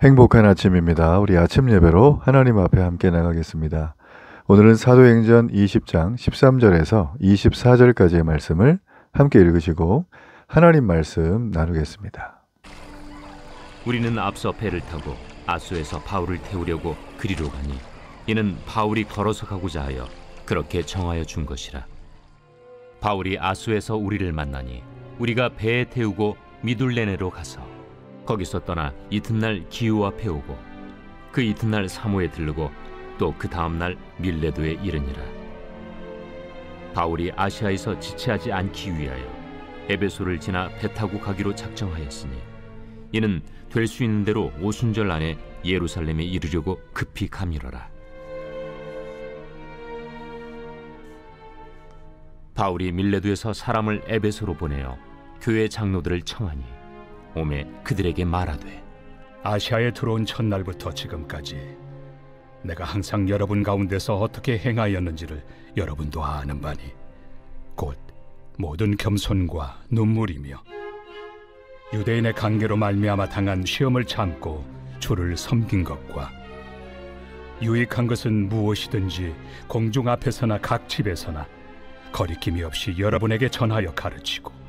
행복한 아침입니다. 우리 아침 예배로 하나님 앞에 함께 나가겠습니다. 오늘은 사도행전 20장 13절에서 24절까지의 말씀을 함께 읽으시고 하나님 말씀 나누겠습니다. 우리는 앞서 배를 타고 아소에서 바울을 태우려고 그리로 가니 이는 바울이 걸어서 가고자 하여 그렇게 정하여 준 것이라. 바울이 아소에서 우리를 만나니 우리가 배에 태우고 미둘레네로 가서 거기서 떠나 이튿날 기우 앞에 오고 그 이튿날 사모에 들르고 또 그 다음날 밀레도에 이르니라. 바울이 아시아에서 지체하지 않기 위하여 에베소를 지나 배 타고 가기로 작정하였으니 이는 될 수 있는 대로 오순절 안에 예루살렘에 이르려고 급히 가밀어라. 바울이 밀레도에서 사람을 에베소로 보내어 교회 장로들을 청하니 오매 그들에게 말하되, 아시아에 들어온 첫날부터 지금까지 내가 항상 여러분 가운데서 어떻게 행하였는지를 여러분도 아는 바니 곧 모든 겸손과 눈물이며 유대인의 관계로 말미암아 당한 시험을 참고 주를 섬긴 것과 유익한 것은 무엇이든지 공중 앞에서나 각 집에서나 거리낌이 없이 여러분에게 전하여 가르치고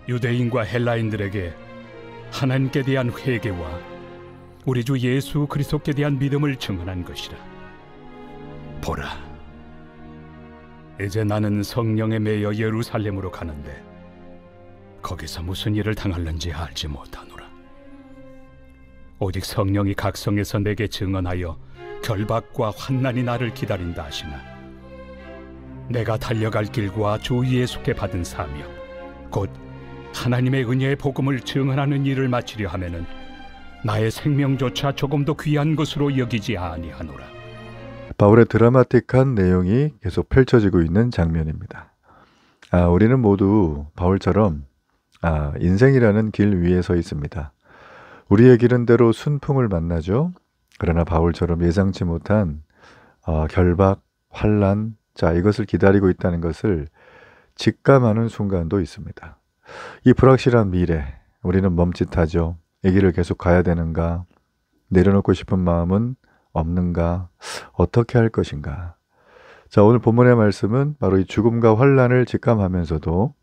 유대인과 헬라인들에게 하나님께 대한 회개와 우리 주 예수 그리스도께 대한 믿음을 증언한 것이라. 보라, 이제 나는 성령에 매여 예루살렘으로 가는데 거기서 무슨 일을 당할는지 알지 못하노라. 오직 성령이 각 성에서 내게 증언하여 결박과 환난이 나를 기다린다 하시나 내가 달려갈 길과 주 예수께 받은 사명 곧 하나님의 은혜의 복음을 증언하는 일을 마치려 하면은 나의 생명조차 조금도 귀한 것으로 여기지 아니하노라. 바울의 드라마틱한 내용이 계속 펼쳐지고 있는 장면입니다. 우리는 모두 바울처럼 인생이라는 길 위에 서 있습니다. 우리의 길은 때로 순풍을 만나죠. 그러나 바울처럼 예상치 못한 결박, 환난, 이것을 기다리고 있다는 것을 직감하는 순간도 있습니다. 이 불확실한 미래, 우리는 멈칫하죠. 이 길을 계속 가야 되는가? 내려놓고 싶은 마음은 없는가? 어떻게 할 것인가? 오늘 본문의 말씀은 바로 이 죽음과 환난을 직감하면서도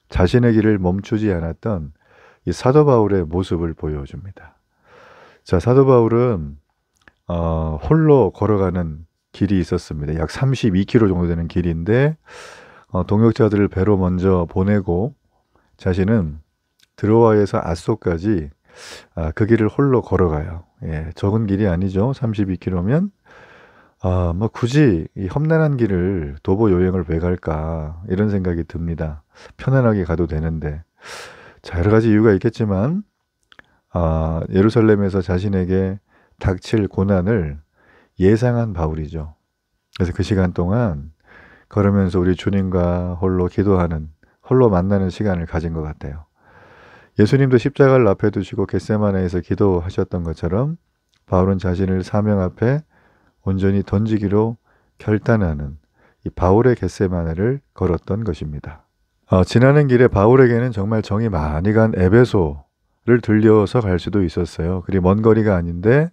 자신의 길을 멈추지 않았던 이 사도 바울의 모습을 보여줍니다. 사도 바울은 홀로 걸어가는 길이 있었습니다. 약 32km 정도 되는 길인데 동역자들을 배로 먼저 보내고 자신은 드로아에서 아소까지 그 길을 홀로 걸어가요. 적은 길이 아니죠. 32km면 굳이 이 험난한 길을 도보 여행을 왜 갈까 이런 생각이 듭니다. 편안하게 가도 되는데 여러 가지 이유가 있겠지만 예루살렘에서 자신에게 닥칠 고난을 예상한 바울이죠. 그래서 그 시간 동안 걸으면서 우리 주님과 홀로 기도하는, 홀로 만나는 시간을 가진 것 같아요. 예수님도 십자가를 앞에 두시고 겟세마네에서 기도하셨던 것처럼 바울은 자신을 사명 앞에 온전히 던지기로 결단하는 이 바울의 겟세마네를 걸었던 것입니다. 지나는 길에 바울에게는 정말 정이 많이 간 에베소를 들려서 갈 수도 있었어요. 그리 먼 거리가 아닌데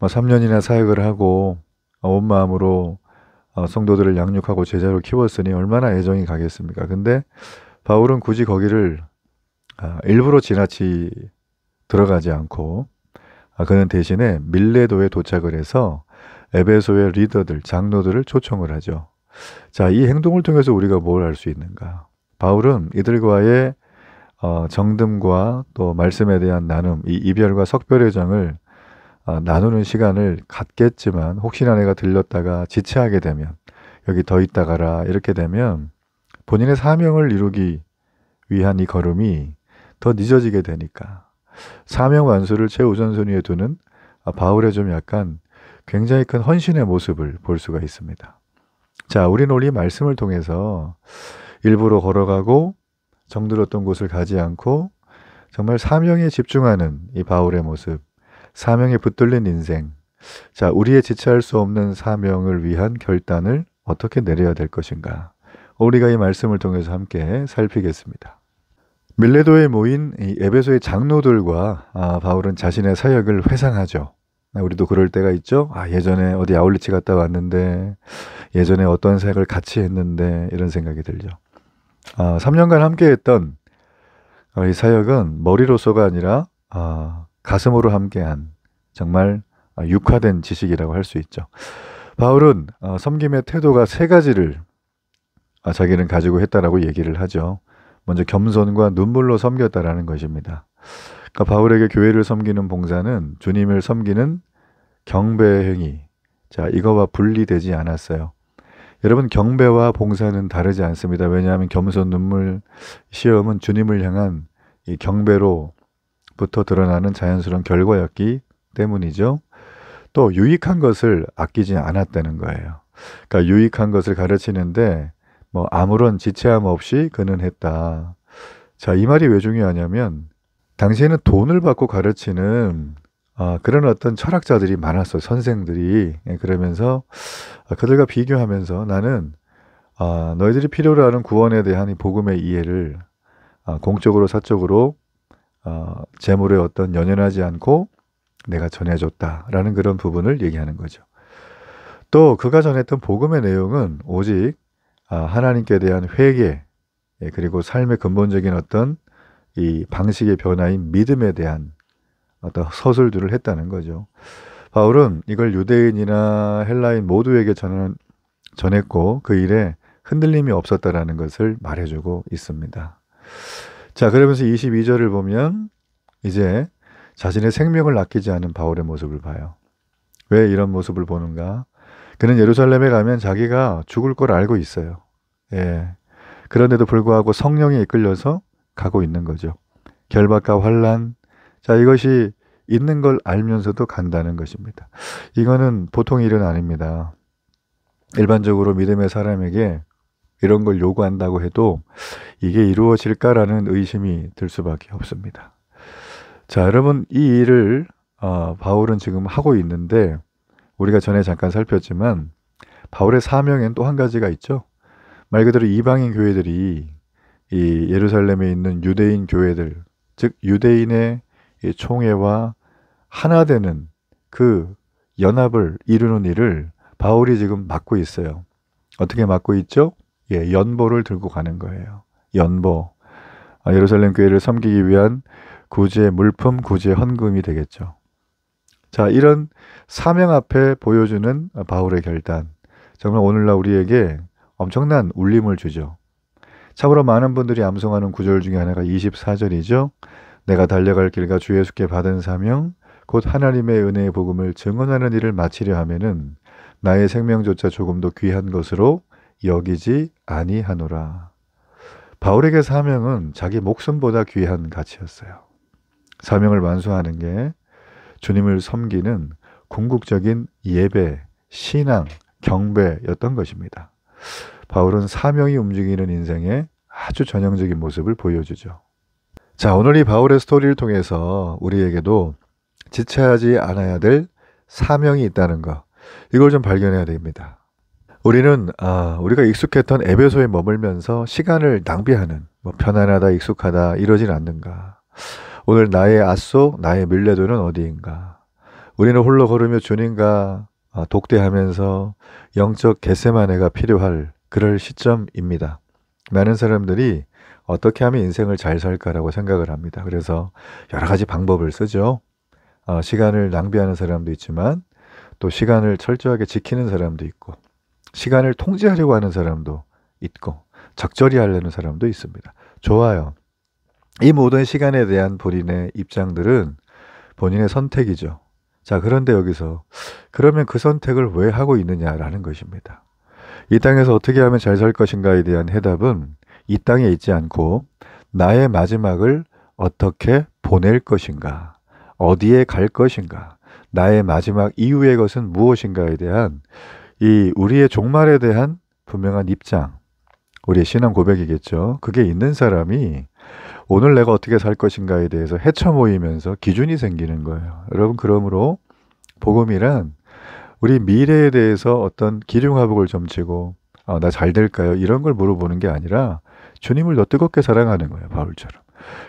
3년이나 사역을 하고 온 마음으로 성도들을 양육하고 제자로 키웠으니 얼마나 애정이 가겠습니까? 근데 바울은 굳이 거기를 일부러 지나치 들어가지 않고 그는 대신에 밀레도에 도착을 해서 에베소의 리더들, 장로들을 초청을 하죠. 이 행동을 통해서 우리가 뭘 알 수 있는가? 바울은 이들과의 정듦과 또 말씀에 대한 나눔, 이 이별과 석별의 정을 나누는 시간을 갖겠지만 혹시나 내가 들렸다가 지체하게 되면 여기 더 있다 가라 이렇게 되면 본인의 사명을 이루기 위한 이 걸음이 더 늦어지게 되니까 사명 완수를 최우선순위에 두는 바울의 좀 약간 굉장히 큰 헌신의 모습을 볼 수가 있습니다. 우리는 우리 말씀을 통해서 일부러 걸어가고 정들었던 곳을 가지 않고 정말 사명에 집중하는 이 바울의 모습, 사명에 붙들린 인생, 우리의 지체할 수 없는 사명을 위한 결단을 어떻게 내려야 될 것인가? 우리가 이 말씀을 통해서 함께 살피겠습니다. 밀레도에 모인 이 에베소의 장로들과 바울은 자신의 사역을 회상하죠. 우리도 그럴 때가 있죠. 예전에 어디 아울리치 갔다 왔는데, 예전에 어떤 사역을 같이 했는데, 이런 생각이 들죠. 3년간 함께 했던 이 사역은 머리로서가 아니라 가슴으로 함께한 정말 육화된 지식이라고 할 수 있죠. 바울은 섬김의 태도가 세 가지를 자기는 가지고 했다라고 얘기를 하죠. 먼저 겸손과 눈물로 섬겼다라는 것입니다. 그러니까 바울에게 교회를 섬기는 봉사는 주님을 섬기는 경배 행위. 자, 이거와 분리되지 않았어요. 여러분, 경배와 봉사는 다르지 않습니다. 왜냐하면 겸손, 눈물, 시험은 주님을 향한 이 경배로부터 드러나는 자연스러운 결과였기 때문이죠. 또 유익한 것을 아끼지 않았다는 거예요. 그러니까 유익한 것을 가르치는데 아무런 지체함 없이 그는 했다. 자, 이 말이 왜 중요하냐면 당시에는 돈을 받고 가르치는 그런 어떤 철학자들이 많았어요. 선생들이. 그러면서 그들과 비교하면서 나는 너희들이 필요로 하는 구원에 대한 이 복음의 이해를 공적으로 사적으로 재물에 어떤 연연하지 않고 내가 전해줬다라는 그런 부분을 얘기하는 거죠. 또 그가 전했던 복음의 내용은 오직 하나님께 대한 회개, 그리고 삶의 근본적인 어떤 이 방식의 변화인 믿음에 대한 어떤 서술들을 했다는 거죠. 바울은 이걸 유대인이나 헬라인 모두에게 전했고 그 일에 흔들림이 없었다라는 것을 말해주고 있습니다. 자, 그러면서 22절을 보면 이제 자신의 생명을 아끼지 않은 바울의 모습을 봐요. 왜 이런 모습을 보는가? 그는 예루살렘에 가면 자기가 죽을 걸 알고 있어요. 그런데도 불구하고 성령에 이끌려서 가고 있는 거죠. 결박과 환난, 자, 이것이 있는 걸 알면서도 간다는 것입니다. 이거는 보통 일은 아닙니다. 일반적으로 믿음의 사람에게 이런 걸 요구한다고 해도 이게 이루어질까라는 의심이 들 수밖에 없습니다. 자, 여러분, 이 일을 바울은 지금 하고 있는데 우리가 전에 잠깐 살폈지만 바울의 사명엔 또 한 가지가 있죠. 말 그대로 이방인 교회들이 이 예루살렘에 있는 유대인 교회들, 즉 유대인의 이 총회와 하나 되는 그 연합을 이루는 일을 바울이 지금 맡고 있어요. 어떻게 맡고 있죠? 연보를 들고 가는 거예요. 연보. 예루살렘 교회를 섬기기 위한 구제 물품, 구제 헌금이 되겠죠. 자, 이런 사명 앞에 보여주는 바울의 결단. 정말 오늘날 우리에게 엄청난 울림을 주죠. 참으로 많은 분들이 암송하는 구절 중에 하나가 24절이죠. 내가 달려갈 길과 주 예수께 받은 사명, 곧 하나님의 은혜의 복음을 증언하는 일을 마치려 하면은 나의 생명조차 조금도 귀한 것으로 여기지 아니하노라. 바울에게 사명은 자기 목숨보다 귀한 가치였어요. 사명을 완수하는 게 주님을 섬기는 궁극적인 예배, 신앙, 경배였던 것입니다. 바울은 사명이 움직이는 인생의 아주 전형적인 모습을 보여주죠. 자, 오늘 이 바울의 스토리를 통해서 우리에게도 지체하지 않아야 될 사명이 있다는 것, 이걸 좀 발견해야 됩니다. 우리는 우리가 익숙했던 에베소에 머물면서 시간을 낭비하는 편안하다, 익숙하다 이러진 않는가. 오늘 나의 앗소, 나의 밀레도는 어디인가. 우리는 홀로 걸으며 주님과 독대하면서 영적 겟세마네가 필요할 그럴 시점입니다. 많은 사람들이 어떻게 하면 인생을 잘 살까라고 생각을 합니다. 그래서 여러 가지 방법을 쓰죠. 시간을 낭비하는 사람도 있지만 또 시간을 철저하게 지키는 사람도 있고 시간을 통제하려고 하는 사람도 있고 적절히 하려는 사람도 있습니다. 좋아요. 이 모든 시간에 대한 본인의 입장들은 본인의 선택이죠. 자, 그런데 여기서 그러면 그 선택을 왜 하고 있느냐라는 것입니다. 이 땅에서 어떻게 하면 잘 살 것인가에 대한 해답은 이 땅에 있지 않고 나의 마지막을 어떻게 보낼 것인가, 어디에 갈 것인가, 나의 마지막 이후의 것은 무엇인가에 대한 이 우리의 종말에 대한 분명한 입장, 우리의 신앙 고백이겠죠. 그게 있는 사람이 오늘 내가 어떻게 살 것인가에 대해서 헤쳐 모이면서 기준이 생기는 거예요. 여러분, 그러므로 복음이란 우리 미래에 대해서 어떤 기륭화복을 점치고 나 잘 될까요? 이런 걸 물어보는 게 아니라 주님을 더 뜨겁게 사랑하는 거예요. 바울처럼.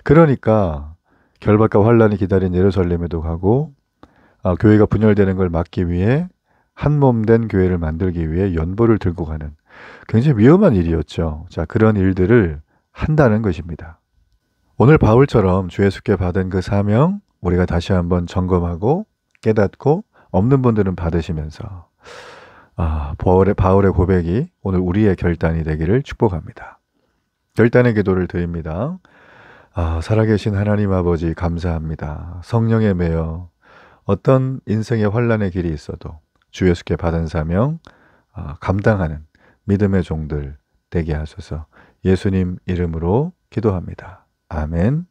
그러니까 결박과 환란이 기다린 예루살렘에도 가고 교회가 분열되는 걸 막기 위해 한 몸 된 교회를 만들기 위해 연보를 들고 가는 굉장히 위험한 일이었죠. 자, 그런 일들을 한다는 것입니다. 오늘 바울처럼 주 예수께 받은 그 사명 우리가 다시 한번 점검하고 깨닫고 없는 분들은 받으시면서 바울의 고백이 오늘 우리의 결단이 되기를 축복합니다. 결단의 기도를 드립니다. 살아계신 하나님 아버지 감사합니다. 성령에 매여 어떤 인생의 환란의 길이 있어도 주 예수께 받은 사명 감당하는 믿음의 종들 되게 하소서. 예수님 이름으로 기도합니다. 아멘.